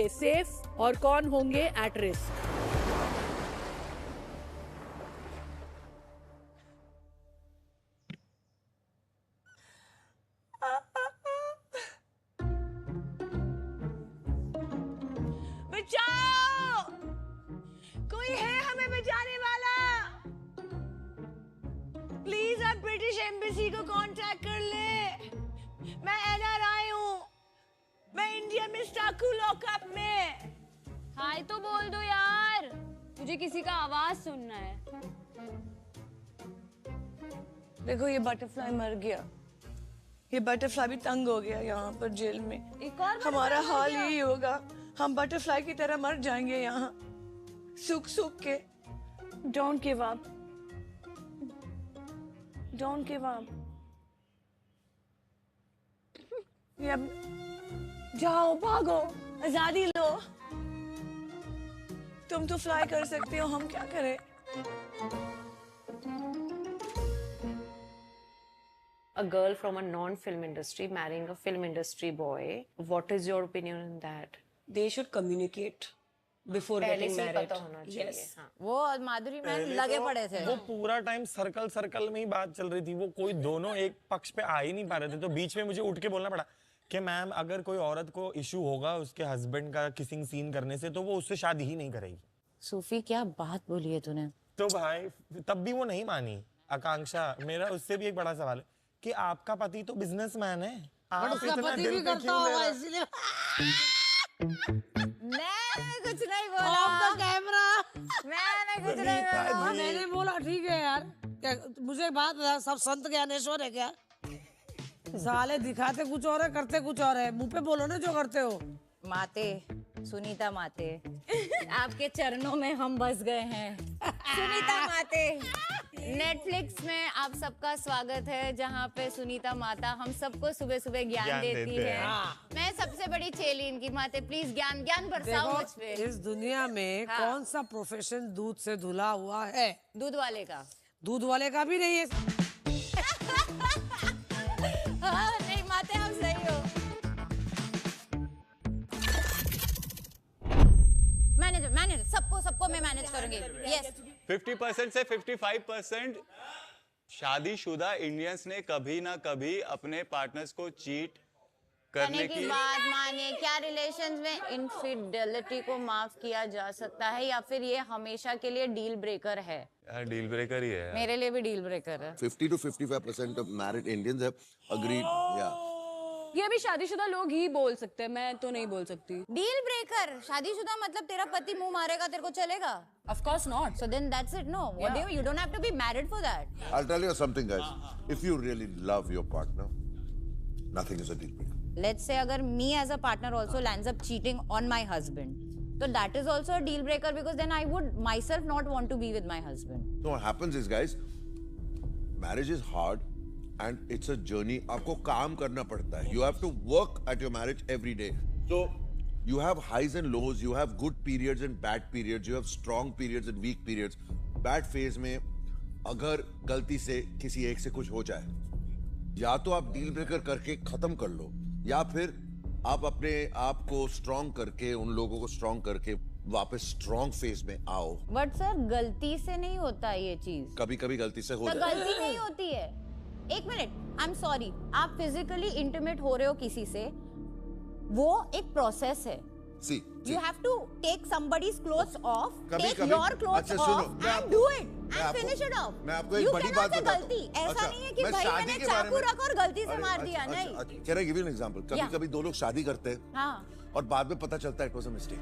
Safe और कौन होंगे एट रिस्क? बचाओ! कोई है हमें बचाने वाला? प्लीज आप ब्रिटिश एम्बेसी को कांटेक्ट कर ले। मैं एनआरआई हूँ। मैं इंडिया में स्टक हूँ लॉकअप में। हाय तो बोल दो यार, मुझे किसी का आवाज सुनना है। देखो ये बटरफ्लाई मर गया। ये बटरफ्लाई भी तंग हो गया यहाँ पर जेल में। एक और हमारा हाल यही होगा। हम बटरफ्लाई की तरह मर जाएंगे यहाँ सूख सूख के। Don't give up, don't give up. जाओ भागो, आजादी लो। तुम तो फ्लाई कर सकते हो, हम क्या करें? A girl from a non-film industry marrying a film industry boy. What is your opinion on that? They should communicate before पहले getting से ही married. पता होना चाहिए। Yes. हाँ। वो और माधुरी मैम लगे पड़े थे। वो पूरा टाइम सर्कल में ही बात चल रही थी। वो कोई दोनों एक पक्ष पे आ ही नहीं पा रहे थे, तो बीच में मुझे उठ के बोलना पड़ा कि मैम अगर कोई औरत को इशू होगा उसके हस्बैंड का किसिंग सीन करने से तो वो उससे शादी ही नहीं करेगी। सूफी क्या बात बोली है तूने? तो भाई तब भी वो नहीं मानी। आकांक्षा, मेरा उससे भी एक बड़ा सवाल है कि आपका पति तो बिजनेसमैन है, आप उसका इतना पति दिल भी पे करता क्यों ले होगा रहे? इसलिए मैंने कुछ नहीं बोला। Of the camera. मैंने कुछ नहीं बोला। हाँ, मैंने बोला ठीक है यार। क्या मुझे एक बात बता, सब संत ज्ञानेश्वर है क्या? साले दिखाते कुछ और है, करते कुछ और है। मुंह पे बोलो ना जो करते हो। माते, सुनीता माते, आपके चरणों में हम बस गए हैं। सुनीता माते, नेटफ्लिक्स में आप सबका स्वागत है, जहाँ पे सुनीता माता हम सबको सुबह सुबह ज्ञान देती देते है। हैं। मैं सबसे बड़ी चेली इनकी। माते प्लीज ज्ञान बरसाओ मुझ पे। इस दुनिया में हाँ। कौन सा प्रोफेशन दूध से धुला हुआ है? दूध वाले का। दूध वाले का भी नहीं है। हाँ, नहीं माते हम सही हो। मैनेजर सबको मैं मैनेज करूंगी। यस। 50% से 55% शादीशुदा इंडियंस ने कभी ना कभी अपने पार्टनर्स को चीट करने की बात मानिए। क्या रिलेशंस में इनफिडेलिटी को माफ किया जा सकता है या फिर ये हमेशा के लिए डील ब्रेकर है? डील ब्रेकर ही है। मेरे लिए भी डील ब्रेकर है। 50 to 55% of married Indians have agreed. Yeah. ये भी शादीशुदा लोग ही बोल सकते हैं, मैं तो नहीं बोल सकती। डील ब्रेकर शादीशुदा मतलब तेरा पति मुंह मारेगा तेरे को चलेगा? Of course not. So then that's it. No, what do you don't have to be married for that. I'll tell you something, guys. If you really love your partner, nothing is a deal breaker. Let's say अगर me as a partner also lands up cheating on my husband, so that is also a deal breaker because then I would myself not want to be with my husband. So what happens is, guys, marriage is hard and it's a journey. आपको काम करना पड़ता है. You have to work at your marriage every day. So you have highs and lows. You have good periods and bad periods. You have strong periods and weak periods. Bad phase में अगर गलती से किसी एक से कुछ हो जाए, या तो आप डील ब्रेकर करके खत्म कर लो, या फिर आप अपने आप को स्ट्रॉन्ग करके उन लोगों को स्ट्रॉन्ग करके वापस स्ट्रॉन्ग फेज में आओ। बट सर गलती से नहीं होता ये चीज। कभी कभी गलती से हो तो जाता है। गलती नहीं होती है। एक मिनट, आई एम सॉरी, आप फिजिकली इंटीमेट हो रहे हो किसी से, वो एक प्रोसेस है। See, You have to take somebody's clothes off, कभी take कभी your clothes अच्छा off सुनो, मैं and आपको- do it मैं and आपको- finish it off. मैं आपको एक You बड़ी cannot बात say बताता हूँ। गलती। ऐसा अच्छा, नहीं है कि मैं भाई शादी मैंने के बारे चाकू में- रखा और गलती से अरे, मार अच्छा, दिया, अच्छा, नहीं। अच्छा, Can I give you an example? कभी Yeah. कभी दो लोग शादी करते हैं हाँ। और बाद में पता चलता है it was a mistake.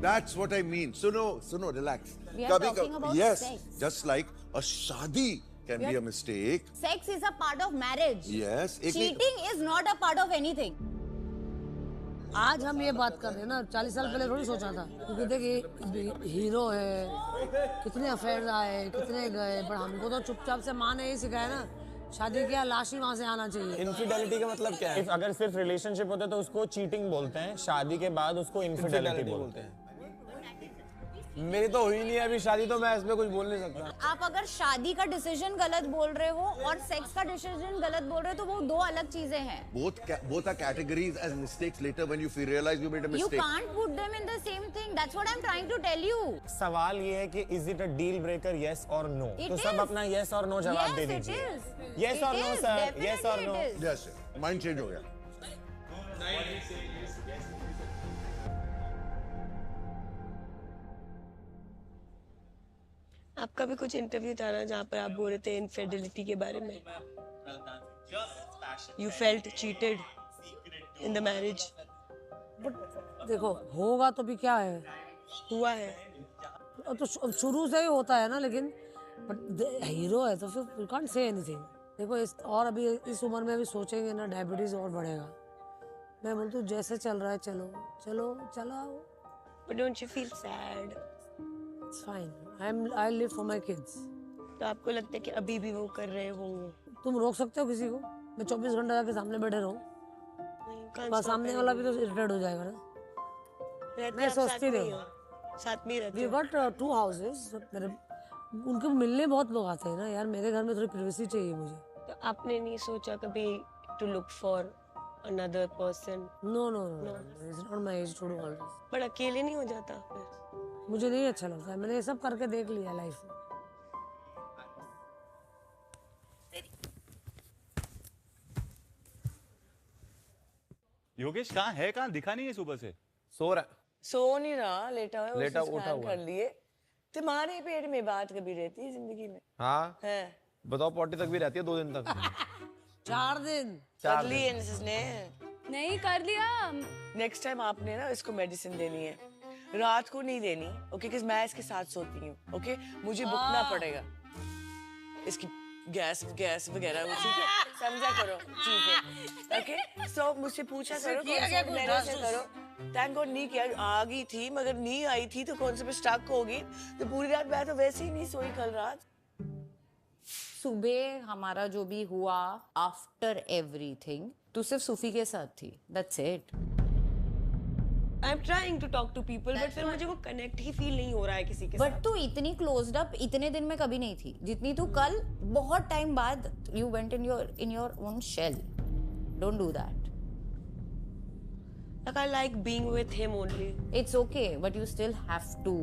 That's what I mean. सुनो, relax. We are talking about yes, sex. just like a शादी can be a mistake. Sex is a part of marriage. Yes. Cheating is not a part of anything. आज हम ये बात कर रहे हैं ना, 40 साल पहले थोड़ी सोचा था। क्योंकि देखिए हीरो है, कितने अफेयर आए, कितने गए, पर हमको तो चुपचाप से माँ ने यही सिखाया ना, शादी किया लाश ही वहाँ से आना चाहिए। इनफिडेलिटी का मतलब क्या है? अगर सिर्फ रिलेशनशिप होता है तो उसको चीटिंग बोलते हैं, शादी के बाद उसको इनफिडेलिटी बोलते हैं। मेरी तो हुई नहीं है अभी शादी, तो मैं इसमें कुछ बोल नहीं सकता। आप अगर शादी का डिसीजन गलत बोल रहे हो और सेक्स का डिसीजन गलत बोल रहे हो तो वो दो अलग चीजें हैं। Both are categories as mistakes later when you realize you made a You mistake. can't put them in the same thing. That's what I'm trying to tell you. सवाल ये है कि is it a deal breaker, yes or no? It तो सब is. अपना yes or no जवाब दे Yes, it दीजिए। is. Yes or It no, is. sir? Definitely Yes or no? it is. Yes, mind change हो गया। आपका भी कुछ इंटरव्यू था ना जहाँ पर आप बोल रहे थे इनफिडेलिटी के बारे में। You felt cheated in the marriage. देखो होगा तो भी क्या है, हुआ है। तो शुरू से ही होता है ना, लेकिन हीरो है तो फिर यू कांट से एनीथिंग। देखो और अभी इस उम्र में अभी सोचेंगे ना, डायबिटीज और बढ़ेगा। मैं बोलती हूँ जैसे चल रहा है चलो चलो चलाओ। But don't you feel sad? It's fine, I live for my kids. तो आपको लगता है कि अभी भी वो कर रहे होंगे? तुम रोक सकते हो किसी को? मैं 24 घंटे जाके सामने बैठे रहूं? बस सामने वाला भी तो इरिटेट हो जाएगा ना। मैं सोचती रहूं। साथ में रहते वी गॉट 2 हाउसेस। मेरे उनके मिलने बहुत लोग आते हैं ना यार, मेरे घर में थोड़ी प्राइवेसी चाहिए मुझे। तो आपने नहीं सोचा कभी to look for another person? No no no, it's not my age to do all this. But अकेले नहीं हो जाता फिर? मुझे नहीं अच्छा लगता है, मैंने ये सब करके देख लिया लाइफ में। योगेश कहाँ है, कहाँ दिखा नहीं है सुबह से? सो रहा है। सो नहीं रहा, लेटा हुआ है, लेटा उसे उठा स्कैन हुआ कर लिए। तुम्हारे पेट में बात कभी रहती है जिंदगी में? हाँ है। बताओ, पॉटी तक भी रहती है 2 दिन तक। 4 दिन कर ली है इसने। नहीं कर लिया। नेक्स्ट टाइम आपने ना इसको मेडिसिन देनी है, रात को नहीं देनी, ओके? क्योंकि मैं इसके साथ सोती हूँ, ओके? मुझे बुकना पड़ेगा इसकी गैस गैस वगैरह, वो ठीक है? समझा करो चीजें, ओके? सो मुझसे पूछा करो, कॉन्सेप्ट लेने से करो। थैंक गॉड नहीं किया, आ गई थी मगर नहीं आई थी तो कॉन्सेप्ट स्टक होगी तो पूरी रात मैं तो वैसे ही नहीं सोई कल रात। सुबह हमारा जो भी हुआ आफ्टर एवरीथिंग, तू सिर्फ सूफी के साथ थी, that's it. I am trying to talk to people but फिर मुझे वो कनेक्ट ही फील नहीं हो रहा है किसी के साथ। बट तू इतनी क्लोज्ड अप इतने दिन में कभी नहीं थी जितनी तू कल। बहुत टाइम बाद you went in your own shell. Don't do that. Like I like being with him only. It's okay, but you still have to.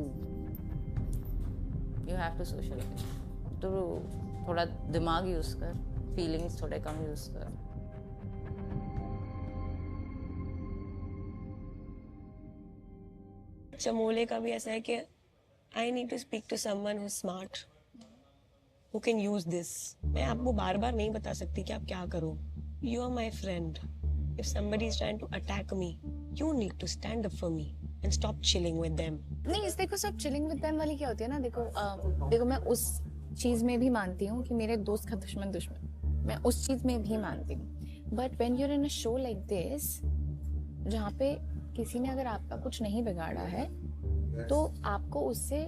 You have to socialize. तो थोड़ा दिमाग यूज कर, फीलिंग्स थोड़े कम यूज कर। चमोले का भी ऐसा है कि I need to speak to someone who's smart, who can use this. मैं आपको बार बार नहीं बता सकती कि आप क्या करो। You are my friend. If somebody is trying to attack me, you need to stand up for me and stop chilling with them. नहीं, इस देखो सब चिलिंग विद देम वाली क्या होती है ना, देखो मैं उस चीज में भी मानती हूँ कि मेरे दोस्त का दुश्मन दुश्मन, मैं उस चीज में भी मानती हूँ। But when you are in a show like this, जहाँ पे किसी ने अगर आपका कुछ नहीं बिगाड़ा है तो आपको उससे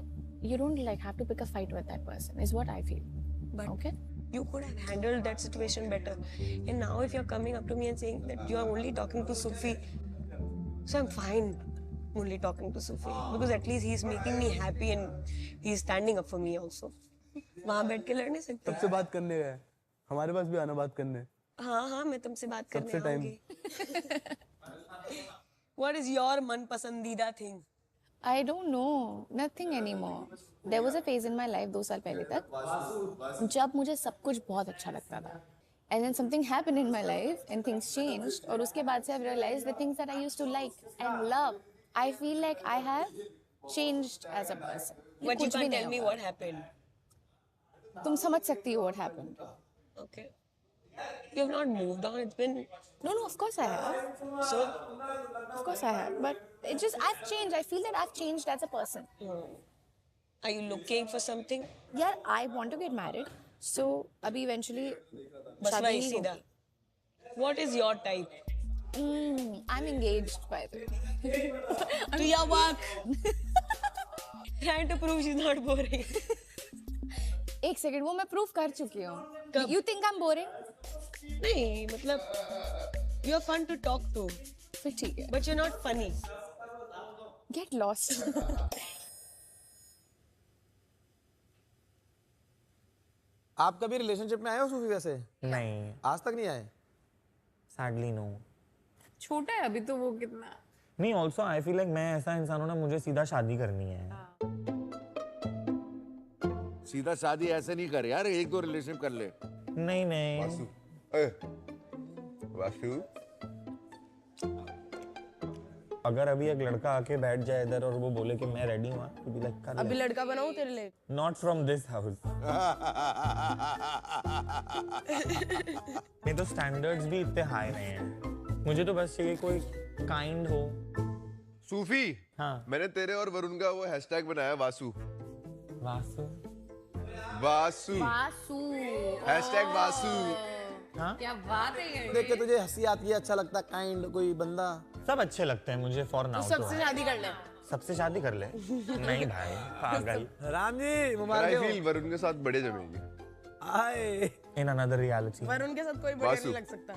you don't like have to pick a fight with that person is what I feel. But okay, you could have handled that situation better. And now if you're coming up to me and saying that you are only talking to Sufi, so I'm fine only talking to Sufi because at least he's making me happy and he's standing up for me also. वहाँ बैठ के लड़ नहीं सकते। सबसे बात करने गए, हमारे पास भी आना बात करने। हाँ हाँ, मैं तुमसे बात करने सबसे आऊँगी। What is your मन पसंदीदा thing? I don't know nothing anymore. There was a phase in my life 2 साल पहले तक जब मुझे सब कुछ बहुत अच्छा लगता था. And then something happened in my life and things changed. और उसके बाद से I've realized the things that I used to like and love. I feel like I have changed as a person. But you can't tell me what happened. तुम समझ सकती हो what happened. Okay. You have not moved on. It's been. No, of course I have. So. Of course I have. But it's just I've changed. I feel that I've changed as a person. Are you looking for something? Yeah, I want to get married. So abhi eventually. बस वही सीधा. What is your type? I'm engaged by the way. Do your work. Trying to prove she's not boring. एक second, वो मैं prove कर चुकी हूँ. You think I'm boring? नहीं, मतलब you're fun to talk to. फिर ठीक है. But you're not funny. Get lost. आप कभी रिलेशनशिप में आए हो सूफी वैसे? नहीं, आज तक नहीं आए? Sadly no. छोटा है अभी तो वो कितना। नहीं, ऑल्सो आई फील लाइक मैं ऐसा इंसान हूँ ना, मुझे सीधा शादी करनी है। सीधा शादी ऐसे नहीं कर यार, एक दो रिलेशनशिप कर ले। नहीं नहीं वासु, वासु, अगर अभी एक लड़का आके बैठ जाए इधर और वो बोले कि मैं रेडी हूँ, तो भी लाइक कर अभी लड़का बनाऊं तेरे लिए? Not from this house. नहीं तो स्टैंडर्ड्स भी इतने हाई नहीं हैं। मुझे तो बस चाहिए कोई काइंड हो। सूफी, हाँ। मैंने तेरे और वरुण का वो हैशटैग बनाया, वासु। वासु, वासु, वासु, हैशटैग वासु। हाँ? क्या बात है ये। देख के तुझे हंसी आती है, अच्छा लगता है, काइंड कोई बंदा? सब अच्छे लगते हैं मुझे फॉर नाउ। सबसे शादी कर ले। सबसे शादी कर ले? नहीं भाई, पागल। राम जी I मुबारक हो। feel वरुण के साथ बड़े जमेंगे। आए इन अनदर रियलिटी। वरुण के साथ कोई बढ़िया वासु। नहीं लग सकता।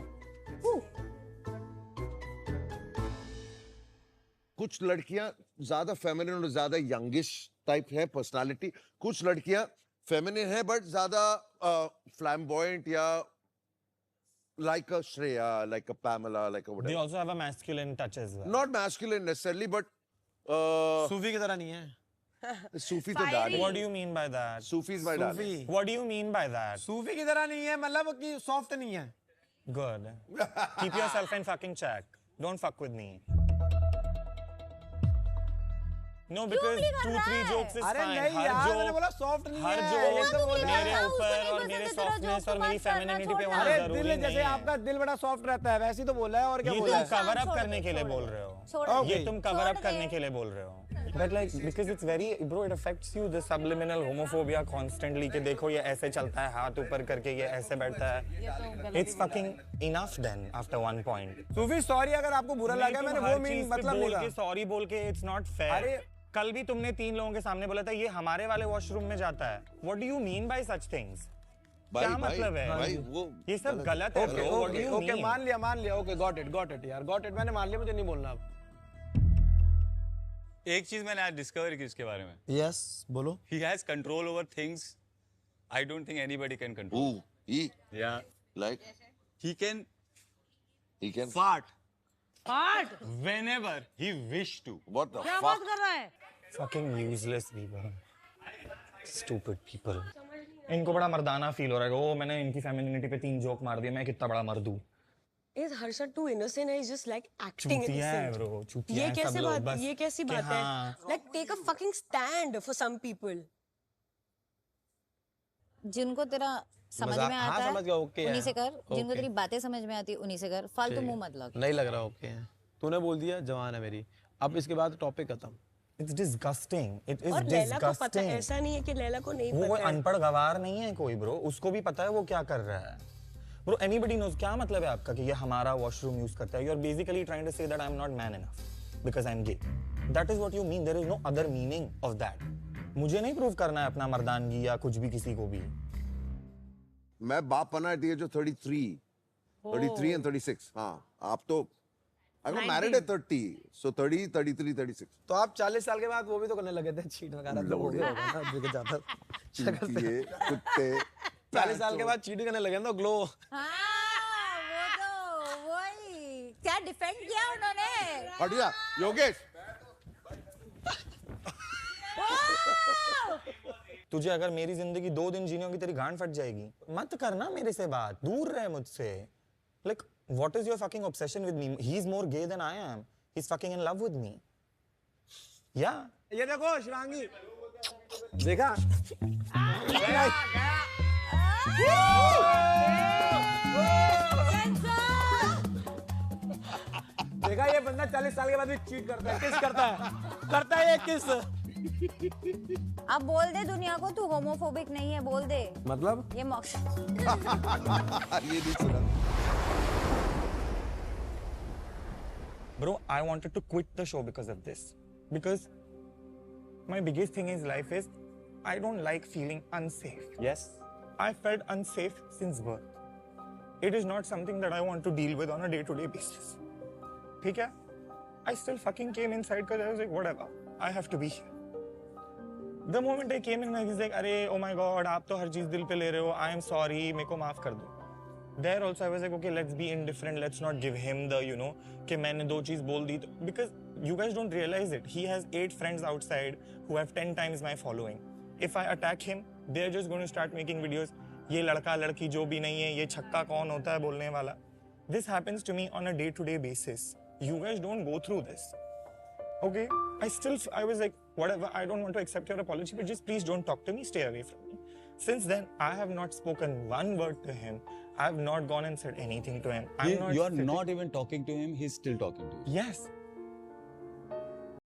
कुछ लड़कियां ज्यादा फेमिनिन और ज्यादा यंगिश टाइप है पर्सनालिटी, कुछ लड़कियां फेमिनिन है बट ज्यादा फ्लैम्बॉयंट या like a Shreya, like a Pamela, like a They whatever. also have a masculine touch as well. Not masculine necessarily, but सूफी की तरह नहीं है। Sufi तो डाल। What do you mean by that? Sufi is my dad. Sufi What do you mean by that? सूफी की तरह नहीं है, मतलब कि सॉफ्ट नहीं है। Good. Keep yourself in fucking check. Don't fuck with me. No, because 2-3 jokes is अरे fine. नहीं हर यार, joke- मैंने बोला सॉफ्ट नहीं हर है। जो एकदम बोल रहा है। मेरे ऊपर और मेरे सॉफ्टनेस और मेरी फेमिनिनिटी पे होना अरे जरूरी दिल नहीं जैसे है। आपका दिल बड़ा सॉफ्ट रहता है, वैसे ही तो बोला है, और क्या ये बोला तुम है? कवर अप करने के लिए बोल रहे हो। ये तुम कवर अप करने के लिए बोल रहे हो। But like because it's very bro, it affects you, the subliminal homophobia constantly कि देखो ये ऐसे चलता है हाथ ऊपर करके, ये ऐसे बैठता है। It's fucking enough then after one point. Sufi sorry अगर आपको बुरा लगा, मैंने वो मीन मतलब नहीं कहा। सॉरी बोल के it's not fair. अरे कल भी तुमने 3 लोगों के सामने बोला था ये हमारे वाले वॉशरूम में जाता है। What do you mean by such things? भाई, क्या मतलब है? भाई वो ये सब गलत है bro. What do you okay mean? मान लिया, ओके गॉट इट यार, गॉट इट, मैंने मान लिया, मुझे नहीं बोलना अब। एक चीज मैंने आज डिस्कवर की इसके बारे में। यस बोलो। He has control over things I don't think anybody can control. Ooh, he Yeah. like He can fart whenever he wish to. what the क्या fuck? बात कर रहा है? Fucking useless people. Stupid people. इनको बड़ा मर्दाना feel हो रहा है। ओ मैंने इनकी फेमिनिनिटी पे 3 जोक मार दिए, मैं कितना बड़ा मर्द हूँ। Is Harsha too innocent? He's just like acting चूतिया है innocent. bro, चूतिया ये है सब कैसे लोग बात? बस ये कैसी कि बात है? हाँ, Like take a fucking stand for some people. जिनको तेरा समझ मजाक- में हाँ, आता समझ गया, ओके है है। उन्हीं से कर, जिनको ओके। तेरी बातें समझ में आती है उन्हीं से कर, फालतू मुंह मत लग। नहीं लग रहा ओके है, तूने बोल दिया, जवान है मेरी, अब इसके बाद टॉपिक खत्म। It's disgusting. It is और लैला को पता disgusting. है, ऐसा नहीं है कि लैला को नहीं वो कोई पता है। अनपढ़ गवार नहीं है कोई ब्रो, उसको भी पता है वो क्या कर रहा है। Bro anybody knows. क्या मतलब है आपका कि ये हमारा वॉशरूम यूज करता है? You are basically trying to say that I am not man enough because I am gay. That is what you mean. There is no other meaning of that. मुझे नहीं प्रूव करना है अपना मर्दानगी या कुछ भी किसी को भी। मैं बाप बना at the age of 33 and 36। हाँ, आप तो I got married at 30, so 30, 33, 36। तो आप 40 साल के बाद वो भी तो करने लगे थे, चीट वगैरह तो हो गया होगा ना, दिख जाता चूतिए, कुत्ते। 40 साल के बाद चीट करने लगे ना, ग्लो। हाँ, वो तो वही क्या डिफेंड किया उन्होंने। हट जा, योगेश। तुझे अगर मेरी जिंदगी 2 दिन जीने होगी तेरी गांड फट जाएगी। मत करना मेरे से बात, दूर रहे मुझसे। Like what is your fucking obsession with me? He's more gay than I am. He's fucking in love with me. Yeah. ये देखो शिवांगी, देखा? देखा, ये बंदा 40 साल के बाद भी चीट करता है। किस करता है ये किस? अब बोल दे दुनिया को तू होमोफोबिक नहीं है, बोल दे। मतलब ये मौका। ये नहीं सुना। Bro, I wanted to quit the show because of this. Because my biggest thing in life is I don't like feeling unsafe. Yes. I felt unsafe since birth. It is not something that I want to deal with on a day-to-day basis. ठीक है? I still fucking came inside because I was like, whatever. I have to be here. The moment I came in, he's like, "अरे, oh my God, आप तो हर चीज दिल पे ले रहे हो. I am sorry, मेरे को माफ कर दो." There also I was like, okay, let's be indifferent. Let's not give him the, कि मैंने 2 चीज बोल दी. Because you guys don't realize it. He has 8 friends outside who have 10 times my following. If I attack him, they're just going to start making videos. ये लड़का लड़की जो भी नहीं है, ये छक्का कौन होता है बोलने वाला. This happens to me on a day-to-day basis. You guys don't go through this. Okay, I was like, whatever, I don't want to accept your apology, but just please don't talk to me, stay away from me. Since then, I have not spoken one word to him. I have not gone and said anything to him. You are not even talking to him, he's still talking to you. Yes.